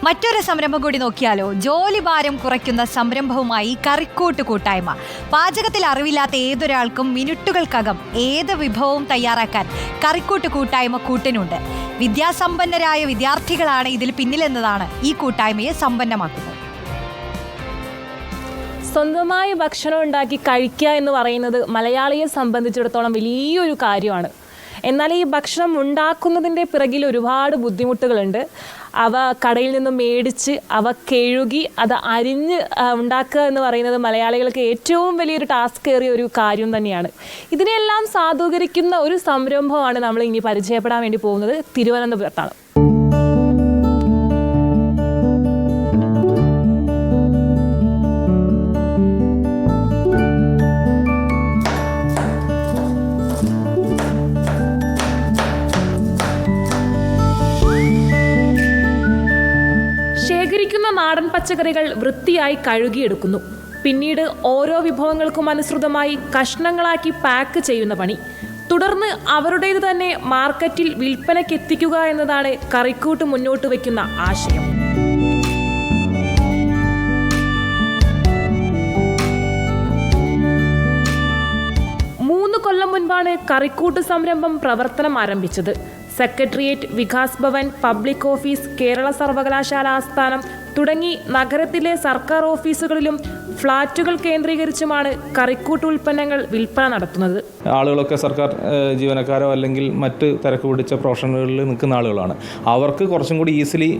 മറ്റൊരു സംരംഭം കൂടി നോക്കിയാലോ. ജോലി ഭാരം കുറയ്ക്കുന്ന സംരംഭവുമായി കറിക്കൂട്ട് കൂട്ടായ്മ. പാചകത്തിൽ അറിവില്ലാത്ത ഏതൊരാൾക്കും മിനിറ്റുകൾക്കകം ഏത് വിഭവവും തയ്യാറാക്കാൻ കറിക്കൂട്ട് കൂട്ടായ്മ കൂട്ടിനുണ്ട്. വിദ്യാസമ്പന്നരായ വിദ്യാർത്ഥികളാണ് ഇതിൽ പിന്നിലെന്നതാണ് ഈ കൂട്ടായ്മയെ സമ്പന്നമാക്കുന്നത്. സ്വന്തമായി ഭക്ഷണം ഉണ്ടാക്കി കഴിക്കുക എന്ന് പറയുന്നത് മലയാളിയെ സംബന്ധിച്ചിടത്തോളം വലിയൊരു കാര്യമാണ്. എന്നാൽ ഈ ഭക്ഷണം ഉണ്ടാക്കുന്നതിൻ്റെ പിറകിൽ ഒരുപാട് ബുദ്ധിമുട്ടുകളുണ്ട്. അവ കടയിൽ നിന്നും മേടിച്ച് അവ കഴുകി അത് അരിഞ്ഞ് ഉണ്ടാക്കുക എന്ന് പറയുന്നത് മലയാളികൾക്ക് ഏറ്റവും വലിയൊരു ടാസ്ക് ഏറിയ ഒരു കാര്യം തന്നെയാണ്. ഇതിനെല്ലാം സാധൂകരിക്കുന്ന ഒരു സംരംഭമാണ് നമ്മൾ ഇനി പരിചയപ്പെടാൻ വേണ്ടി പോകുന്നത്. തിരുവനന്തപുരത്താണ്. ശേഖരിക്കുന്ന നാടൻ പച്ചക്കറികൾ വൃത്തിയായി കഴുകിയെടുക്കുന്നു. പിന്നീട് ഓരോ വിഭവങ്ങൾക്കും അനുസൃതമായി കഷ്ണങ്ങളാക്കി പാക്ക് ചെയ്യുന്ന പണി. തുടർന്ന് അവരുടേത് തന്നെ മാർക്കറ്റിൽ വിൽപ്പനയ്ക്കെത്തിക്കുക എന്നതാണ് കറിക്കൂട്ട് മുന്നോട്ട് വയ്ക്കുന്ന ആശയം. കൊല്ലം മുൻപാണ് കറിക്കൂട്ട് സംരംഭം പ്രവർത്തനം ആരംഭിച്ചത്. Secretariat, Vikas Bhavan, public office, Kerala സർവകലാശാല ആസ്ഥാനം തുടങ്ങി നഗരത്തിലെ സർക്കാർ ഓഫീസുകളിലും ഫ്ളാറ്റുകൾ കേന്ദ്രീകരിച്ചുമാണ് കറിക്കൂട്ട് ഉൽപ്പന്നങ്ങൾ വിൽപ്പന നടത്തുന്നത്. ആളുകളൊക്കെ സർക്കാർ ജീവനക്കാരോ അല്ലെങ്കിൽ മറ്റ് തിരക്ക് പിടിച്ച പ്രൊഫഷനുകളിൽ നിൽക്കുന്ന ആളുകളാണ്. അവർക്ക് കുറച്ചും കൂടി ഈസിലി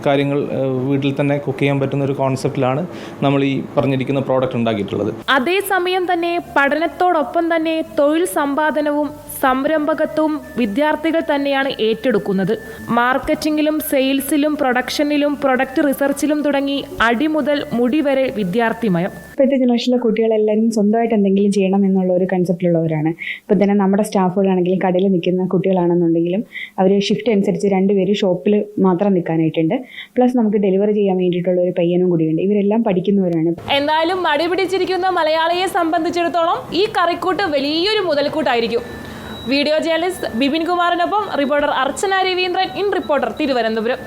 കാര്യങ്ങൾ വീട്ടിൽ തന്നെ കുക്ക് ചെയ്യാൻ പറ്റുന്ന ഒരു കോൺസെപ്റ്റിലാണ് നമ്മൾ ഈ പറഞ്ഞിരിക്കുന്ന പ്രോഡക്റ്റ് ഉണ്ടാക്കിയിട്ടുള്ളത്. അതേസമയം തന്നെ പഠനത്തോടൊപ്പം തന്നെ തൊഴിൽ സമ്പാദനവും സംരംഭകത്വവും വിദ്യാർത്ഥികൾ തന്നെയാണ് ഏറ്റെടുക്കുന്നത്. മാർക്കറ്റിംഗിലും സെയിൽസിലും പ്രൊഡക്ഷനിലും പ്രൊഡക്റ്റ് റിസർച്ചിലും തുടങ്ങി അടി മുതൽ മുടി വരെ വിദ്യാർത്ഥിമയം. ഇപ്പോഴത്തെ ജനറേഷനിലെ കുട്ടികളെല്ലാവരും സ്വന്തമായിട്ട് എന്തെങ്കിലും ചെയ്യണം എന്നുള്ള ഒരു കൺസെപ്റ്റിലുള്ളവരാണ്. ഇപ്പോൾ തന്നെ നമ്മുടെ സ്റ്റാഫുകളാണെങ്കിലും കടയിൽ നിൽക്കുന്ന കുട്ടികളാണെന്നുണ്ടെങ്കിലും അവർ ഷിഫ്റ്റ് അനുസരിച്ച് 2 പേര് ഷോപ്പിൽ മാത്രം നിൽക്കാനായിട്ടുണ്ട്. പ്ലസ് നമുക്ക് ഡെലിവറി ചെയ്യാൻ വേണ്ടിയിട്ടുള്ള ഒരു പയ്യനും കൂടിയുണ്ട്. ഇവരെല്ലാം പഠിക്കുന്നവരാണ്. എന്തായാലും മടി പിടിച്ചിരിക്കുന്ന മലയാളിയെ സംബന്ധിച്ചിടത്തോളം ഈ കറിക്കൂട്ട് വലിയൊരു മുതൽക്കൂട്ടായിരിക്കും. വീഡിയോ ജേർണലിസ്റ്റ് ബിപിൻ കുമാറിനൊപ്പം reporter Archana Raveendran, in reporter, Thiruvananthapuram.